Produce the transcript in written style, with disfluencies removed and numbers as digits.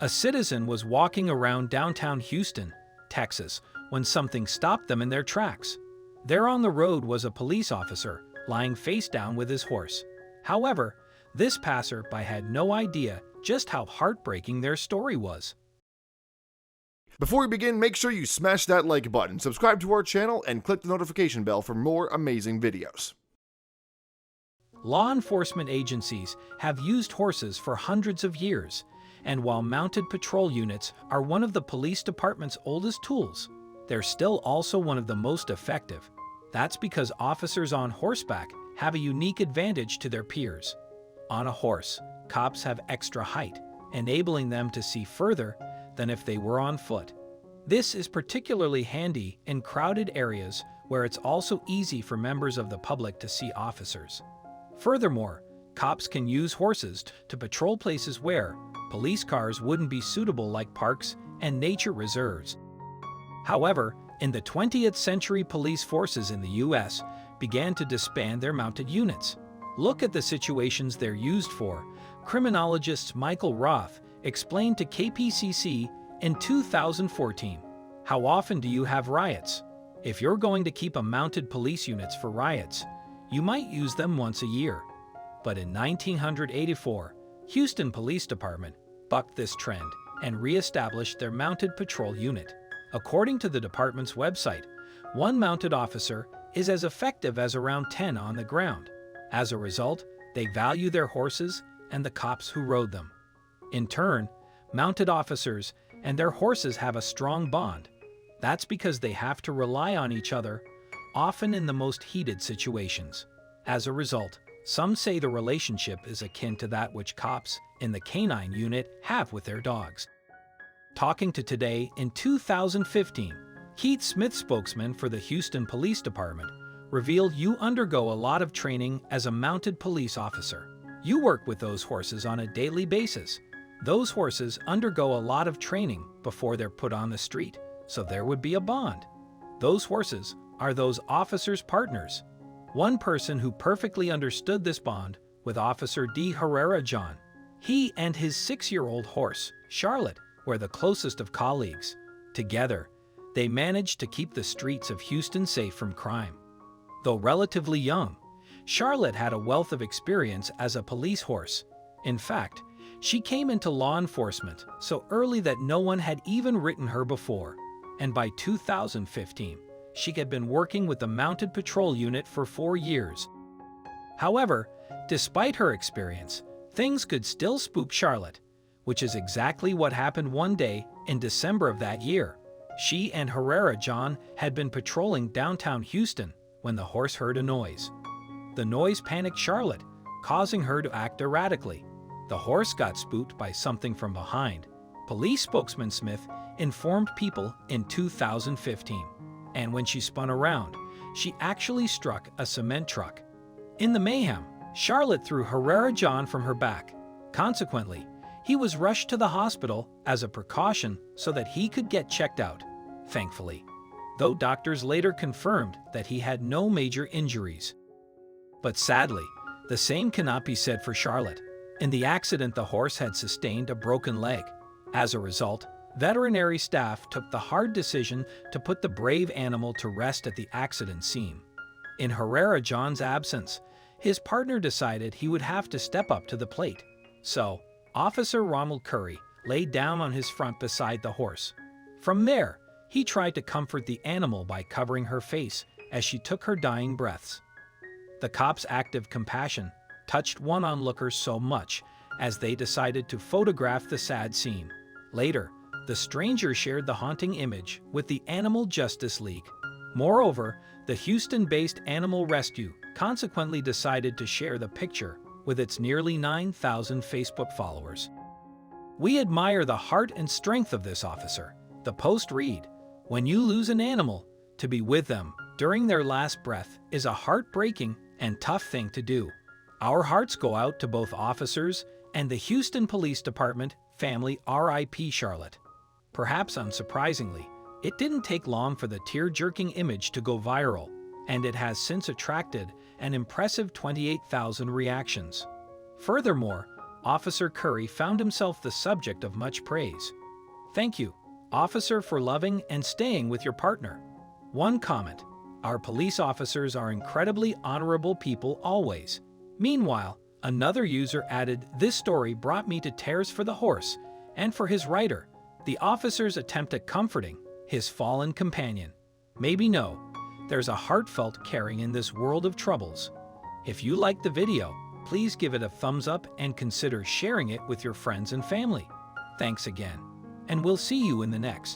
A citizen was walking around downtown Houston, Texas, when something stopped them in their tracks. There on the road was a police officer, lying face down with his horse. However, this passerby had no idea just how heartbreaking their story was. Before we begin, make sure you smash that like button, subscribe to our channel, and click the notification bell for more amazing videos. Law enforcement agencies have used horses for hundreds of years, and while mounted patrol units are one of the police department's oldest tools, they're still also one of the most effective. That's because officers on horseback have a unique advantage to their peers. On a horse, cops have extra height, enabling them to see further than if they were on foot. This is particularly handy in crowded areas where it's also easy for members of the public to see officers. Furthermore, cops can use horses to patrol places where police cars wouldn't be suitable, like parks and nature reserves. However, in the 20th century, police forces in the U.S. began to disband their mounted units. Look at the situations they're used for. Criminologist Michael Roth explained to KPCC in 2014. How often do you have riots? If you're going to keep a mounted police units for riots, you might use them once a year. But in 1984, Houston Police Department bucked this trend and re-established their mounted patrol unit. According to the department's website, one mounted officer is as effective as around 10 on the ground. As a result, they value their horses and the cops who rode them. In turn, mounted officers and their horses have a strong bond. That's because they have to rely on each other, often in the most heated situations. As a result, some say the relationship is akin to that which cops in the canine unit have with their dogs. Talking to Today in 2015, Keith Smith, spokesman for the Houston Police Department, revealed you undergo a lot of training as a mounted police officer. You work with those horses on a daily basis. Those horses undergo a lot of training before they're put on the street, so there would be a bond. Those horses are those officers' partners. One person who perfectly understood this bond with Officer D. Herrera John. He and his 6-year-old horse, Charlotte, were the closest of colleagues. Together, they managed to keep the streets of Houston safe from crime. Though relatively young, Charlotte had a wealth of experience as a police horse. In fact, she came into law enforcement so early that no one had even written her before, and by 2015, she had been working with the Mounted Patrol Unit for 4 years. However, despite her experience, things could still spook Charlotte, which is exactly what happened one day in December of that year. She and Herrera John had been patrolling downtown Houston when the horse heard a noise. The noise panicked Charlotte, causing her to act erratically. The horse got spooked by something from behind, police spokesman Smith informed people in 2015. And when she spun around, she actually struck a cement truck. In the mayhem, Charlotte threw Herrera John from her back. Consequently, he was rushed to the hospital as a precaution so that he could get checked out, thankfully, though doctors later confirmed that he had no major injuries. But sadly, the same cannot be said for Charlotte. In the accident, the horse had sustained a broken leg. As a result, veterinary staff took the hard decision to put the brave animal to rest at the accident scene. In Herrera John's absence, his partner decided he would have to step up to the plate. So, Officer Ronald Curry laid down on his front beside the horse. From there, he tried to comfort the animal by covering her face as she took her dying breaths. The cops' active compassion touched one onlooker so much as they decided to photograph the sad scene. Later, the stranger shared the haunting image with the Animal Justice League. Moreover, the Houston-based Animal Rescue consequently decided to share the picture with its nearly 9,000 Facebook followers. We admire the heart and strength of this officer. The post read, "When you lose an animal, to be with them during their last breath is a heartbreaking and tough thing to do. Our hearts go out to both officers and the Houston Police Department family. R.I.P. Charlotte." Perhaps unsurprisingly, it didn't take long for the tear-jerking image to go viral, and it has since attracted an impressive 28,000 reactions. Furthermore, Officer Curry found himself the subject of much praise. Thank you, officer, for loving and staying with your partner. One comment: our police officers are incredibly honorable people always. Meanwhile, another user added, this story brought me to tears for the horse and for his rider. The officer's attempt at comforting his fallen companion. Maybe no, there's a heartfelt caring in this world of troubles. If you liked the video, please give it a thumbs up and consider sharing it with your friends and family. Thanks again, and we'll see you in the next.